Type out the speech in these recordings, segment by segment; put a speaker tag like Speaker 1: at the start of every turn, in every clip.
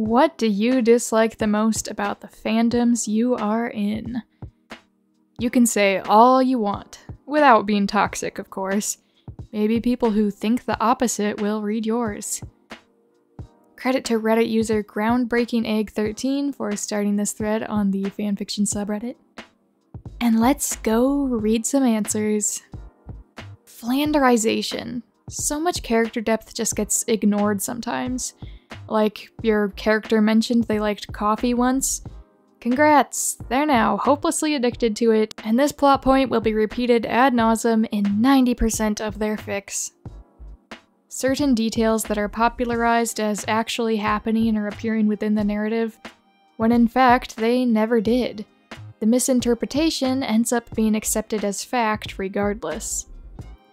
Speaker 1: What do you dislike the most about the fandoms you are in? You can say all you want, without being toxic, of course. Maybe people who think the opposite will read yours. Credit to Reddit user GroundbreakingEgg13 for starting this thread on the FanFiction subreddit. And let's go read some answers. Flanderization. So much character depth just gets ignored sometimes. Like, your character mentioned they liked coffee once. Congrats! They're now hopelessly addicted to it, and this plot point will be repeated ad nauseum in 90% of their fics. Certain details that are popularized as actually happening or appearing within the narrative, when in fact they never did. The misinterpretation ends up being accepted as fact regardless.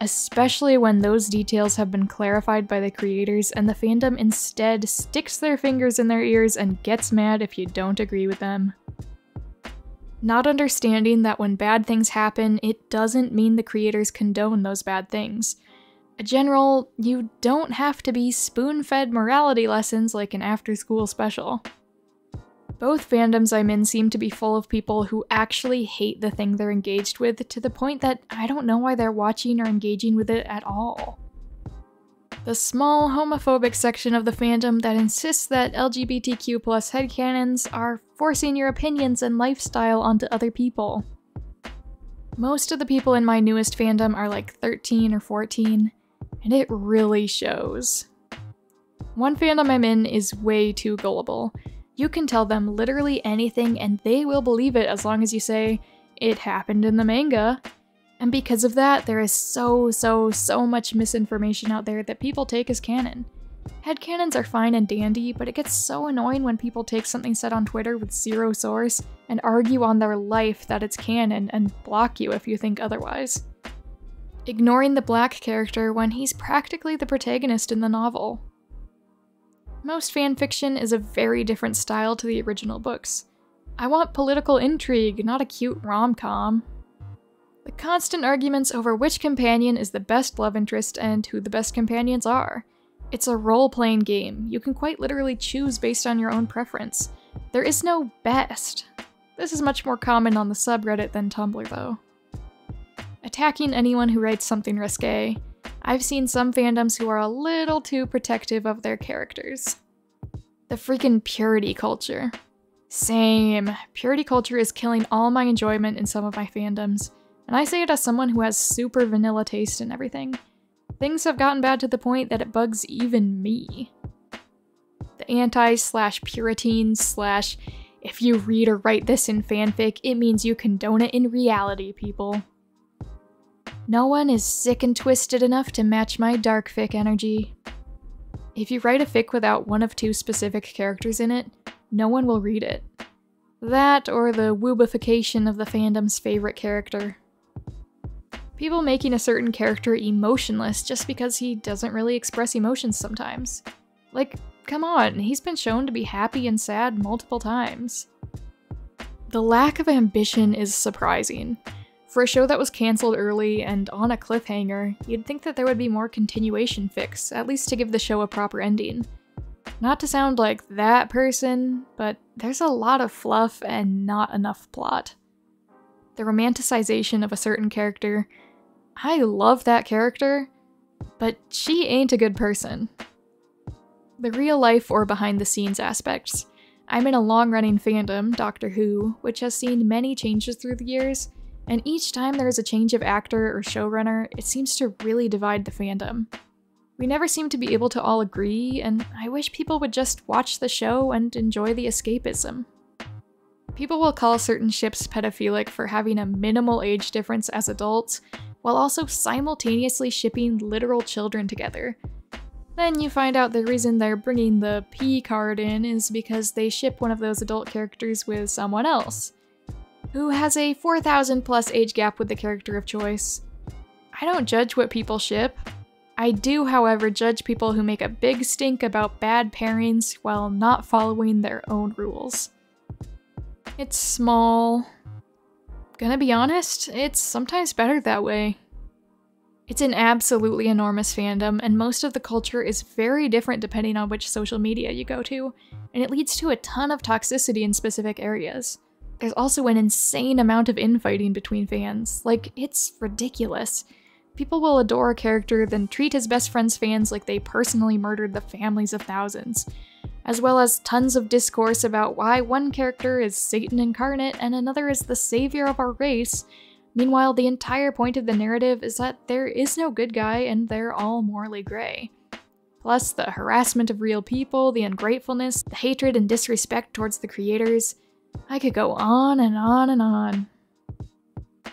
Speaker 1: Especially when those details have been clarified by the creators and the fandom instead sticks their fingers in their ears and gets mad if you don't agree with them. Not understanding that when bad things happen, it doesn't mean the creators condone those bad things. A general, you don't have to be spoon-fed morality lessons like an after-school special. Both fandoms I'm in seem to be full of people who actually hate the thing they're engaged with to the point that I don't know why they're watching or engaging with it at all. The small homophobic section of the fandom that insists that LGBTQ+ headcanons are forcing your opinions and lifestyle onto other people. Most of the people in my newest fandom are like 13 or 14, and it really shows. One fandom I'm in is way too gullible. You can tell them literally anything and they will believe it as long as you say, "It happened in the manga." And because of that, there is so much misinformation out there that people take as canon. Headcanons are fine and dandy, but it gets so annoying when people take something said on Twitter with zero source and argue on their life that it's canon and block you if you think otherwise. Ignoring the black character when he's practically the protagonist in the novel. Most fanfiction is a very different style to the original books. I want political intrigue, not a cute rom-com. The constant arguments over which companion is the best love interest and who the best companions are. It's a role-playing game. You can quite literally choose based on your own preference. There is no best. This is much more common on the subreddit than Tumblr, though. Attacking anyone who writes something risque. I've seen some fandoms who are a little too protective of their characters. The freaking purity culture. Same. Purity culture is killing all my enjoyment in some of my fandoms, and I say it as someone who has super vanilla taste in everything. Things have gotten bad to the point that it bugs even me. The anti/Puritans/ if you read or write this in fanfic, it means you condone it in reality, people. No one is sick and twisted enough to match my dark fic energy. If you write a fic without one of two specific characters in it, no one will read it. That or the woobification of the fandom's favorite character. People making a certain character emotionless just because he doesn't really express emotions sometimes. Like, come on, he's been shown to be happy and sad multiple times. The lack of ambition is surprising. For a show that was cancelled early and on a cliffhanger, you'd think that there would be more continuation fics, at least to give the show a proper ending. Not to sound like that person, but there's a lot of fluff and not enough plot. The romanticization of a certain character. I love that character, but she ain't a good person. The real life or behind the scenes aspects. I'm in a long-running fandom, Doctor Who, which has seen many changes through the years, and each time there is a change of actor or showrunner, it seems to really divide the fandom. We never seem to be able to all agree, and I wish people would just watch the show and enjoy the escapism. People will call certain ships pedophilic for having a minimal age difference as adults, while also simultaneously shipping literal children together. Then you find out the reason they're bringing the P card in is because they ship one of those adult characters with someone else, who has a 4,000+ age gap with the character of choice. I don't judge what people ship. I do, however, judge people who make a big stink about bad pairings while not following their own rules. It's small. Gonna be honest, it's sometimes better that way. It's an absolutely enormous fandom, and most of the culture is very different depending on which social media you go to, and it leads to a ton of toxicity in specific areas. There's also an insane amount of infighting between fans. Like, it's ridiculous. People will adore a character, then treat his best friend's fans like they personally murdered the families of thousands, as well as tons of discourse about why one character is Satan incarnate and another is the savior of our race. Meanwhile, the entire point of the narrative is that there is no good guy and they're all morally gray. Plus, the harassment of real people, the ungratefulness, the hatred and disrespect towards the creators. I could go on and on and on.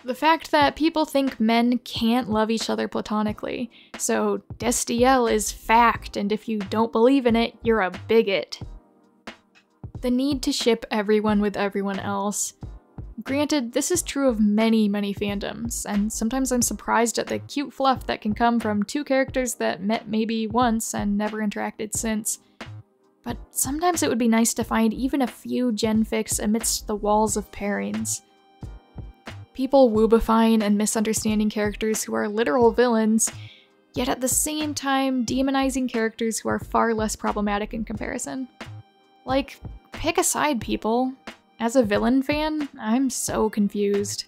Speaker 1: The fact that people think men can't love each other platonically, so Destiel is fact, and if you don't believe in it, you're a bigot. The need to ship everyone with everyone else. Granted, this is true of many fandoms, and sometimes I'm surprised at the cute fluff that can come from two characters that met maybe once and never interacted since. But sometimes it would be nice to find even a few genfics amidst the walls of pairings. People woobifying and misunderstanding characters who are literal villains, yet at the same time demonizing characters who are far less problematic in comparison. Like, pick a side, people. As a villain fan, I'm so confused.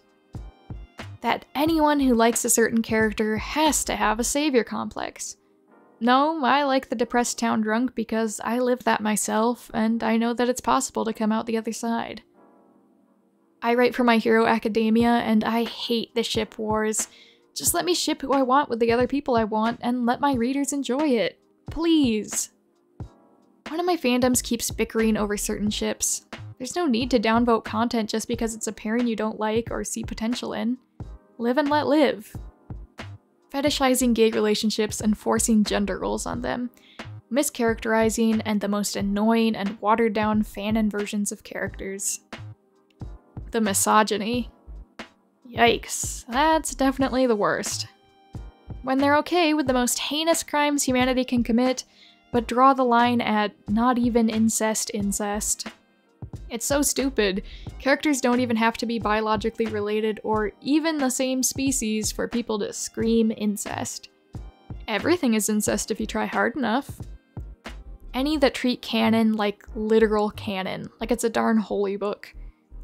Speaker 1: That anyone who likes a certain character has to have a savior complex. No, I like the depressed town drunk because I live that myself, and I know that it's possible to come out the other side. I write for My Hero Academia, and I hate the ship wars. Just let me ship who I want with the other people I want, and let my readers enjoy it. Please. One of my fandoms keeps bickering over certain ships. There's no need to downvote content just because it's a pairing you don't like or see potential in. Live and let live. Fetishizing gay relationships and forcing gender roles on them. Mischaracterizing and the most annoying and watered down fan inversions of characters. The misogyny. Yikes, that's definitely the worst. When they're okay with the most heinous crimes humanity can commit, but draw the line at not even incest. It's so stupid. Characters don't even have to be biologically related or even the same species for people to scream incest. Everything is incest if you try hard enough. Any that treat canon like literal canon, like it's a darn holy book.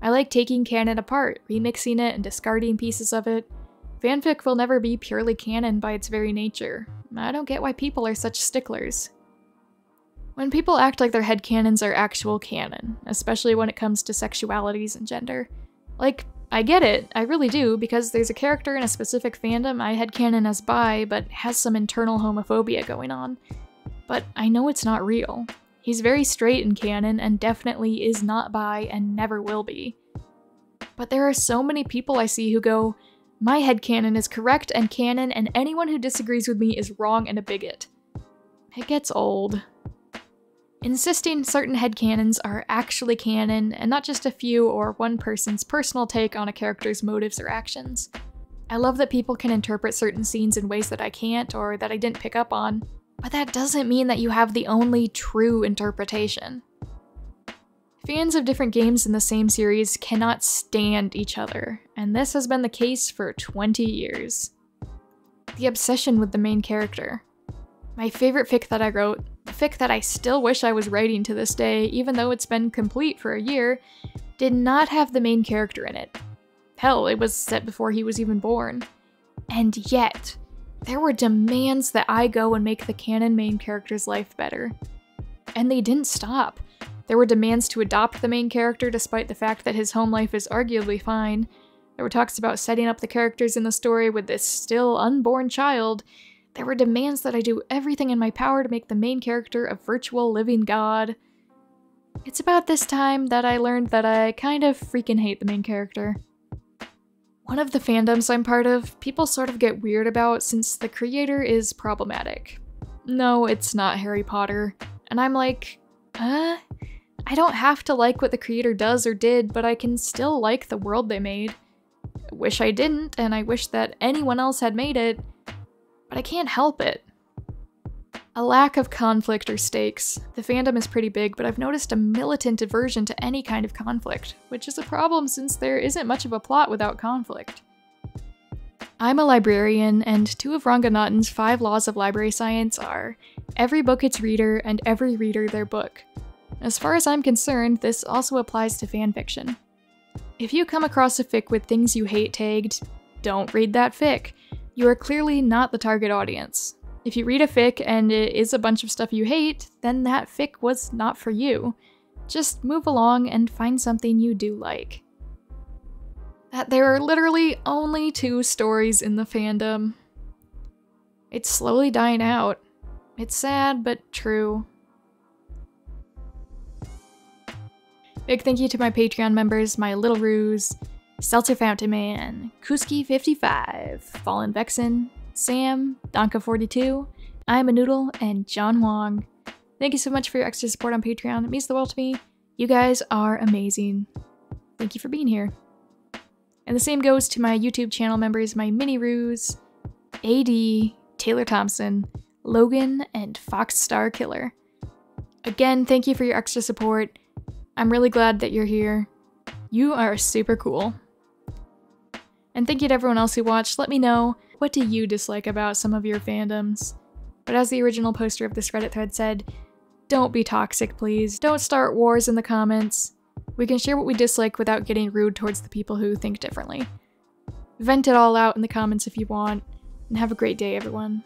Speaker 1: I like taking canon apart, remixing it and discarding pieces of it. Fanfic will never be purely canon by its very nature. I don't get why people are such sticklers. When people act like their headcanons are actual canon, especially when it comes to sexualities and gender. Like, I get it, I really do, because there's a character in a specific fandom I headcanon as bi, but has some internal homophobia going on. But I know it's not real. He's very straight in canon and definitely is not bi and never will be. But there are so many people I see who go, my headcanon is correct and canon, and anyone who disagrees with me is wrong and a bigot. It gets old. Insisting certain headcanons are actually canon, and not just a few or one person's personal take on a character's motives or actions. I love that people can interpret certain scenes in ways that I can't, or that I didn't pick up on, but that doesn't mean that you have the only true interpretation. Fans of different games in the same series cannot stand each other, and this has been the case for 20 years. The obsession with the main character. My favorite fic that I wrote, the fic that I still wish I was writing to this day, even though it's been complete for a year, did not have the main character in it. Hell, it was set before he was even born. And yet, there were demands that I go and make the canon main character's life better. And they didn't stop. There were demands to adopt the main character despite the fact that his home life is arguably fine. There were talks about setting up the characters in the story with this still unborn child. There were demands that I do everything in my power to make the main character a virtual living god. It's about this time that I learned that I kind of freaking hate the main character. One of the fandoms I'm part of, people sort of get weird about since the creator is problematic. No, it's not Harry Potter. And I'm like, I don't have to like what the creator does or did, but I can still like the world they made. I wish I didn't, and I wish that anyone else had made it, but I can't help it. A lack of conflict or stakes. The fandom is pretty big, but I've noticed a militant aversion to any kind of conflict, which is a problem since there isn't much of a plot without conflict. I'm a librarian, and two of Ranganathan's 5 laws of library science are every book its reader and every reader their book. As far as I'm concerned, this also applies to fanfiction. If you come across a fic with things you hate tagged, don't read that fic. You are clearly not the target audience. If you read a fic and it is a bunch of stuff you hate, then that fic was not for you. Just move along and find something you do like. That there are literally only 2 stories in the fandom. It's slowly dying out. It's sad, but true. Big thank you to my Patreon members, my Little Ruse, Seltzer Fountain Man, Kuski55, Fallen Vexen, Sam, Donka42, I'm a Noodle, and John Huang. Thank you so much for your extra support on Patreon. It means the world to me. You guys are amazing. Thank you for being here. And the same goes to my YouTube channel members, my Mini Ruse, AD, Taylor Thompson, Logan, and Fox Star Killer. Again, thank you for your extra support. I'm really glad that you're here. You are super cool. And thank you to everyone else who watched. Let me know, what do you dislike about some of your fandoms? But as the original poster of this Reddit thread said, don't be toxic, please. Don't start wars in the comments. We can share what we dislike without getting rude towards the people who think differently. Vent it all out in the comments if you want, and have a great day, everyone.